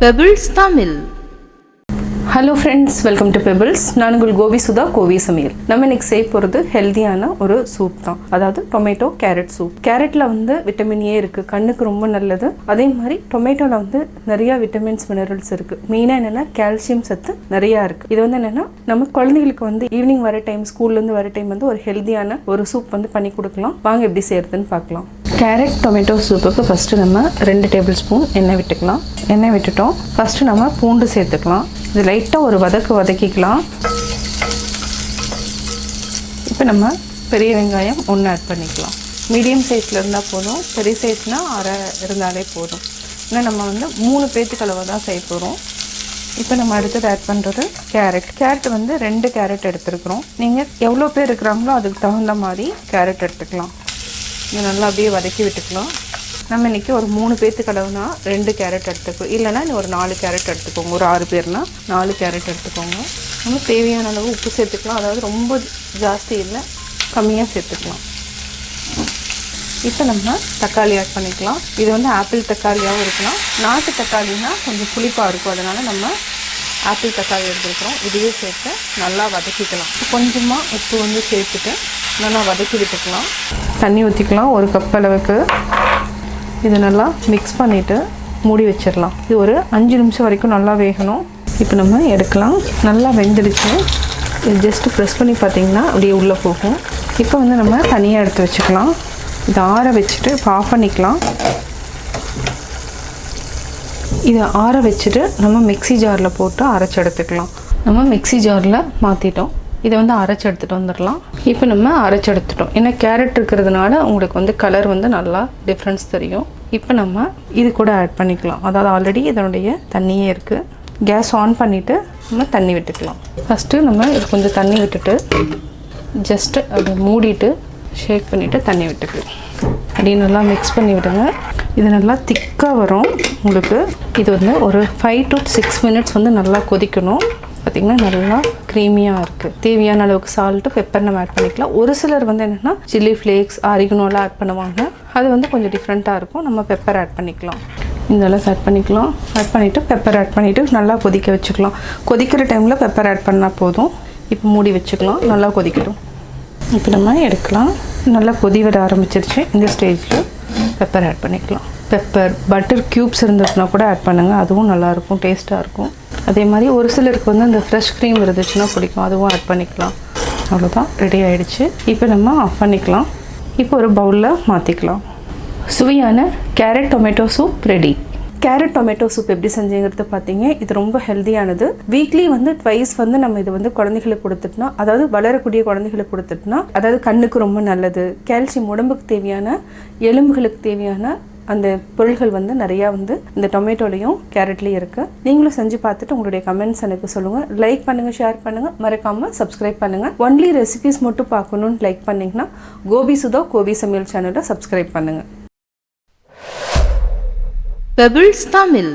Pebbles Tamil. Hello friends, welcome to pebbles. நான் உங்கள் கோபி சுதா கோவி சமையல். நம்ம இன்னைக்கு செய்ய போகிறது ஹெல்த்தியான ஒரு சூப் தான், அதாவது டொமேட்டோ கேரட் சூப். கேரட்டில் வந்து விட்டமின் ஏ இருக்குது, கண்ணுக்கு ரொம்ப நல்லது. அதே மாதிரி டொமேட்டோவில் வந்து நிறையா விட்டமின்ஸ் மினரல்ஸ் இருக்குது. மெயினாக என்னென்னா கால்சியம் சத்து நிறையா இருக்குது. இது வந்து என்னென்னா நம்ம குழந்தைகளுக்கு வந்து ஈவினிங் வர டைம், ஸ்கூல்லேருந்து வர டைம் வந்து ஒரு ஹெல்த்தியான ஒரு சூப் வந்து பண்ணி கொடுக்கலாம். வாங்க எப்படி செய்யறதுன்னு பார்க்கலாம். கேரட் டொமேட்டோ சூப்புக்கு ஃபஸ்ட்டு நம்ம 2 டேபிள் ஸ்பூன் எண்ணெய் விட்டுக்கலாம். எண்ணெய் விட்டுட்டோம். ஃபஸ்ட்டு நம்ம பூண்டு சேர்த்துக்கலாம். இது லைட்டாக ஒரு வதக்கிக்கலாம். இப்போ நம்ம பெரிய வெங்காயம் 1 ஆட் பண்ணிக்கலாம். மீடியம் சைஸில் இருந்தால் போதும், பெரிய சைஸ்னால் அரை இருந்தாலே போதும். ஏன்னா நம்ம வந்து 3 பேத்துக்கு அளவு தான் செய்ய போகிறோம். இப்போ நம்ம அடுத்தது ஆட் பண்ணுறது கேரட் வந்து 2 கேரட் எடுத்துருக்குறோம். நீங்கள் எவ்வளோ பேர் இருக்கிறாங்களோ அதுக்கு தகுந்த மாதிரி கேரட் எடுத்துக்கலாம். இதை நல்லா அப்படியே வதக்கி விட்டுக்கலாம். நம்ம இன்றைக்கி ஒரு 3 பேத்துக்கு அளவுனா 2 கேரட் எடுத்துக்கோ, இல்லைனா ஒரு 4 கேரட் எடுத்துக்கோங்க. ஒரு 6 பேர்னா 4 கேரட் எடுத்துக்கோங்க. நம்ம தேவையான அளவு உப்பு சேர்த்துக்கலாம். அதாவது ரொம்ப ஜாஸ்தி இல்லை, கம்மியாக சேர்த்துக்கலாம். இப்போ நம்ம தக்காளி ஆட் பண்ணிக்கலாம். இது வந்து ஆப்பிள் தக்காளியாகவும் இருக்கலாம். நாட்டு தக்காளினா கொஞ்சம் புளிப்பாக இருக்கும், அதனால் நம்ம ஆப்பிள் தக்காளி எடுத்துருக்குறோம். இதுவே சேர்த்து நல்லா வதக்கிக்கலாம். கொஞ்சமாக உப்பு வந்து சேர்த்துட்டு நல்லா வதக்கி விட்டுக்கலாம். தண்ணி ஊற்றிக்கலாம் 1 கப் அளவுக்கு. இதை நல்லா மிக்ஸ் பண்ணிவிட்டு மூடி வச்சிடலாம். இது ஒரு 5 நிமிஷம் வரைக்கும் நல்லா வேகணும். இப்போ நம்ம எடுக்கலாம். நல்லா வெந்துடுச்சு. இது ஜஸ்ட்டு ப்ரெஸ் பண்ணி பார்த்திங்கன்னா அப்படியே உள்ளே போகும். இப்போ வந்து நம்ம தனியாக எடுத்து வச்சுக்கலாம். இதை ஆற வச்சுட்டு இப்போ ஆஃப் பண்ணிக்கலாம். இதை ஆற வச்சுட்டு நம்ம மிக்ஸி ஜாரில் போட்டு அரைச்சி எடுத்துக்கலாம். நம்ம மிக்ஸி ஜாரில் மாற்றிட்டோம். இதை வந்து அரைச்சி எடுத்துகிட்டு வந்துடலாம். இப்போ நம்ம அரைச்சி எடுத்துட்டோம். ஏன்னா கேரட் இருக்கிறதுனால உங்களுக்கு வந்து கலர் வந்து நல்லா டிஃப்ரென்ஸ் தெரியும். இப்போ நம்ம இது கூட ஆட் பண்ணிக்கலாம். அதாவது ஆல்ரெடி இதனுடைய தண்ணியே இருக்குது. கேஸ் ஆன் பண்ணிவிட்டு நம்ம தண்ணி விட்டுக்கலாம். ஃபஸ்ட்டு நம்ம இது கொஞ்சம் தண்ணி விட்டுட்டு ஜஸ்ட்டு அதை மூடிட்டு ஷேக் பண்ணிவிட்டு தண்ணி விட்டுக்கலாம். அப்படி நல்லா மிக்ஸ் பண்ணி விடுங்க. இது நல்லா திக்காக வரும் உங்களுக்கு. இது வந்து ஒரு 5 to 6 மினிட்ஸ் வந்து நல்லா கொதிக்கணும். பார்த்திங்கன்னா நல்லா க்ரீமியாக இருக்குது. தேவையான அளவுக்கு சால்ட்டு, பெப்பர் நம்ம ஆட் பண்ணிக்கலாம். ஒரு சிலர் வந்து என்னென்னா சில்லி ஃப்ளேக்ஸ், ஆரிகனோலாம் ஆட் பண்ணுவாங்க. அது வந்து கொஞ்சம் டிஃப்ரெண்ட்டாக இருக்கும். நம்ம பெப்பர் ஆட் பண்ணிக்கலாம். இந்த அளவுக்கு ஆட் பண்ணிக்கலாம். ஆட் பண்ணிவிட்டு பெப்பர் ஆட் பண்ணிவிட்டு நல்லா கொதிக்க வச்சுக்கலாம். கொதிக்கிற டைமில் பெப்பர் ஆட் பண்ணால் போதும். இப்போ மூடி வச்சுக்கலாம். நல்லா கொதிக்கட்டும். இப்போ நம்ம எடுக்கலாம். நல்லா கொதி விட ஆரம்பிச்சிருச்சு. இந்த ஸ்டேஜில் பெப்பர் ஆட் பண்ணிக்கலாம். பெப்பர், பட்டர் க்யூப்ஸ் இருந்துச்சுன்னா கூட ஆட் பண்ணுங்கள். அதுவும் நல்லாயிருக்கும், டேஸ்ட்டாக இருக்கும். அதே மாதிரி ஒரு சிலருக்கு வந்து இந்த ஃப்ரெஷ் க்ரீம் இருந்துச்சுன்னா பிடிக்கும், அதுவும் ஆட் பண்ணிக்கலாம். அவ்வளோதான், ரெடி ஆகிடுச்சு. இப்போ நம்ம ஆஃப் பண்ணிக்கலாம். இப்போ ஒரு பவுலில் மாற்றிக்கலாம். சுவையான carrot tomato soup ready. Carrot tomato soup எப்படி செஞ்சுங்கிறது பார்த்தீங்க. இது ரொம்ப ஹெல்த்தியானது. வீக்லி வந்து ட்வைஸ் வந்து நம்ம இது வந்து குழந்தைகளுக்கு கொடுத்துட்டோம்னா, அதாவது வளரக்கூடிய குழந்தைகளுக்கு கொடுத்துட்டோம்னா, அதாவது கண்ணுக்கு ரொம்ப நல்லது. கால்சியம், உடம்புக்கு தேவையான, எலும்புகளுக்கு தேவையான அந்த பொருள்கள் வந்து நிறையா வந்து இந்த டொமேட்டோலையும் கேரட்லேயும் இருக்குது. நீங்களும் செஞ்சு பார்த்துட்டு உங்களுடைய கமெண்ட்ஸ் எனக்கு சொல்லுங்கள். லைக் பண்ணுங்கள், ஷேர் பண்ணுங்கள், மறக்காமல் சப்ஸ்கிரைப் பண்ணுங்கள். ஒன்லி ரெசிபிஸ் மட்டும் பார்க்கணுன்னு லைக் பண்ணிங்கன்னா கோபி சுதா கோபி சமையல் சேனலை சப்ஸ்கிரைப் பண்ணுங்கள். Pebbles Tamil.